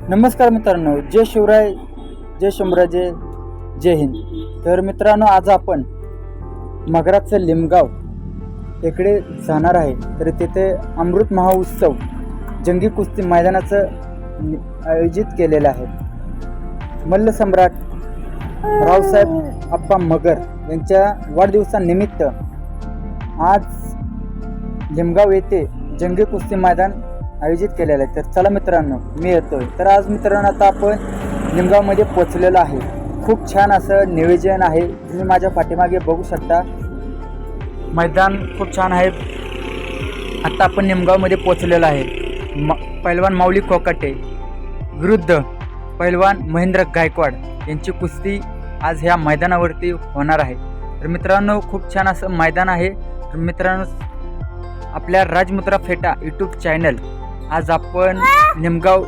नमस्कार मित्रांनो, जय शिवराय, जय शंभूराजे, जय हिंद. तर मित्रांनो, आज आपण मगराचं लिमगाव इकडे जाणार आहे. तर तिथे अमृत महोत्सव जंगी कुस्ती मैदानाचं आयोजित केलेलं आहे. मल्लसम्राट रावसाहेब आप्पा मगर यांच्या वाढदिवसानिमित्त आज लिमगाव येथे जंगी कुस्ती मैदान आयोजित केलेलं आहे. तर चला मित्रांनो, मी येतोय. तर आज मित्रांनो, आता आपण लिमगावमध्ये पोचलेलो आहे. खूप छान असं नियोजन आहे. तुम्ही माझ्या पाठीमागे बघू शकता. मैदान खूप छान आहे. आता आपण लिमगावमध्ये पोचलेलो आहे. पैलवान माऊली कोकाटे विरुद्ध पैलवान महेंद्र गायकवाड यांची कुस्ती आज ह्या मैदानावरती होणार आहे. तर मित्रांनो, खूप छान असं मैदान आहे. तर मित्रांनो, आपल्या राजमुद्रा फेटा यूट्यूब चॅनल आज आपण लिमगाव